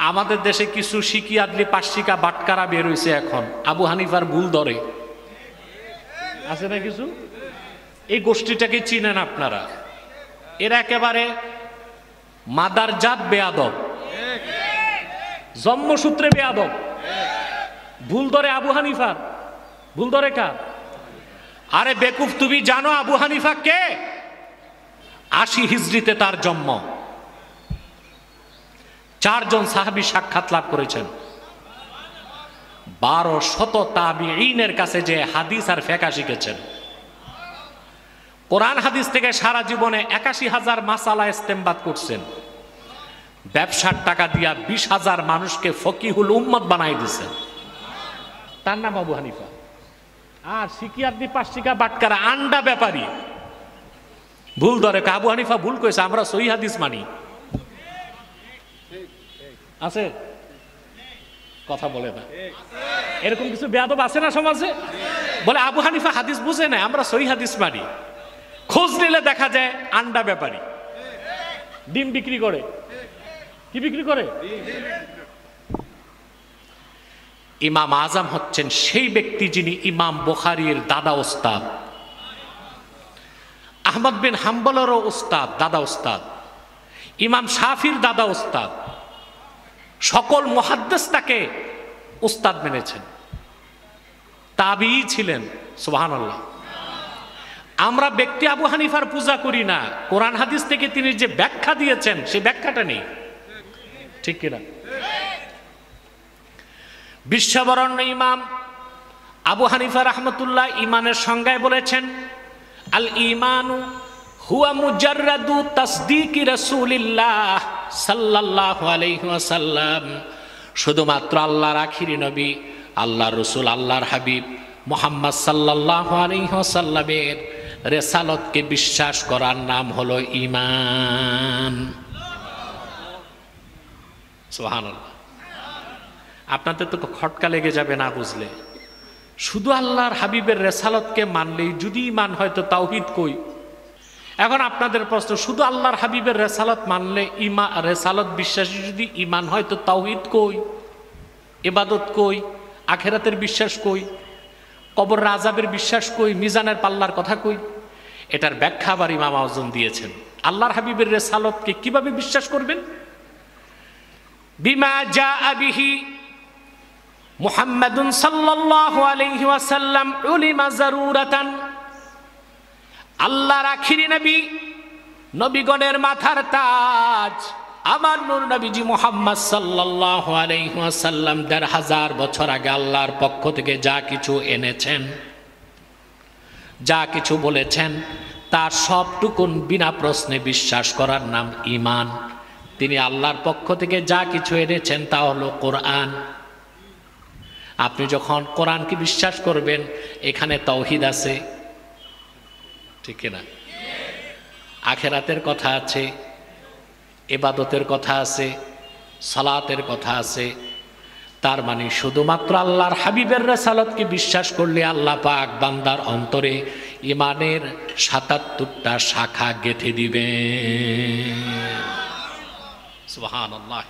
আমাদের দেশে কিছু শিকি আদলি পাশিকা বাটকারা বের হইছে এখন আবু হানিফার ভুল ধরে আছে না কিছু। এই গোষ্ঠীটাকে চিনেন আপনারা, এরা একেবারে মাদারজাত বেয়াদব, জন্মসূত্রে বেয়াদব। ভুল ধরে আবু হানিফার, ভুল ধরে কার? আরে বেকুফ, তুমি জানো আবু হানিফা কে? 80 হিজরিতে তার জন্ম। 4 জন সাহাবী সাক্ষাৎ লাভ করেছেন। 1200 তাবিঈনের কাছে যে হাদিস আর ফিকহ শিখেছেন। কোরআন হাদিস থেকে সারা জীবনে 81,000 মাসালা ইস্তেমবাদ করছেন। ব্যবসার টাকা দিয়া 20,000 মানুষকে ফকিহুল উম্মত বানাই দিয়েছেন। তার নাম আবু হানিফা। আর সিকিয়ারদি পাশিকা বাটকারা আন্ডা ব্যাপারী ভুল ধরে আবু হানিফা ভুল করেছে, আমরা সহিহ হাদিস মানি। আছে কথা বলে না, এরকম কিছু বেয়াদব আছে না সমাজে? বলে আবু হানিফা হাদিস বুঝে না, আমরা সহিহ হাদিস মানি। খোঁজ নিলে দেখা যায় আন্ডা ব্যাপারী, ডিম বিক্রি করে। কি বিক্রি করে? ইমাম আজম হচ্ছেন সেই ব্যক্তি যিনি ইমাম বুখারীর দাদা ওস্তাদ, আহমদ বিন হাম্বলেরও ওস্তাদ, দাদা ওস্তাদ, ইমাম শাফির দাদা ওস্তাদ। সকল মুহাদ্দিস তাকে ওস্তাদ মেনেছেন, তাবিঈ ছিলেন। সুবহানাল্লাহ। আমরা ব্যক্তি আবু হানিফার পূজা করি না, কোরআন হাদিস থেকে তিনি যে ব্যাখ্যা দিয়েছেন সেই ব্যাখ্যাটা নেই, ঠিক কিনা? বিশ্ববরণ্য ইমাম আবু হানিফা রাহমাতুল্লাহ ইমানের সংজ্ঞায় বলেছেন, আল ঈমানু হুয়া মুজাররাদু তাসদীকি রাসূলিল্লাহ সাল্লাল্লাহু আলাইহি ওয়াসাল্লাম। শুধুমাত্র আল্লাহর আখিরি নবী, আল্লাহর রাসূল, আল্লাহর হাবিব মুহাম্মদ সাল্লাল্লাহু আলাইহি ওয়াসাল্লামের রিসালাতকে বিশ্বাস করার নাম হলো ঈমান। সুবহানাল্লাহ। আপনাদের তো খটকা লেগে যাবে না বুঝলে। শুধু আল্লাহর হাবিবের রেসালতকে মানলেই যদি ঈমান হয় তো তাওহীদ কই? এখন আপনাদের প্রশ্ন, শুধু আল্লাহর হাবিবের রেসালত মানলে রেসালত বিশ্বাসী যদি ঈমান হয় তো তাওহীদ কই? ইবাদত কই? আখিরাতের বিশ্বাস কই? কবর আযাবের বিশ্বাস কই? মিজানের পাল্লার কথা কই? এটার ব্যাখ্যা আবার ইমাম আজম দিয়েছেন। আল্লাহর হাবিবের রেসালতকে কিভাবে বিশ্বাস করবেন? বিমা জাআ বিহি মুহাম্মাদুন সাল্লাল্লাহু আলাইহি ওয়াসাল্লাম উলিমা যারুরাতান। আল্লাহর আখিরি নবী, নবীগণের মাথার তাজ আমার নূর নবীজি মুহাম্মদ সাল্লাল্লাহু আলাইহি ওয়াসাল্লাম ১৫০০ বছর আগে আল্লাহর পক্ষ থেকে যা কিছু এনেছেন, যা কিছু বলেছেন, তার সবটুকুন বিনা প্রশ্নে বিশ্বাস করার নাম ঈমান। তিনি আল্লাহর পক্ষ থেকে যা কিছু এনেছেন তা হলো কোরআন। আপনি যখন কোরআনকে বিশ্বাস করবেন, এখানে তাওহীদ আছে, ঠিক না? আখিরাতের কথা আছে, ইবাদতের কথা আছে, সালাতের কথা আছে। তার মানে শুধুমাত্র আল্লাহর হাবিবের রিসালাতকে বিশ্বাস করলে আল্লাহ পাক বান্দার অন্তরে ঈমানের ৭৭টা শাখা গেঁথে দিবেন। সুবহানাল্লাহ।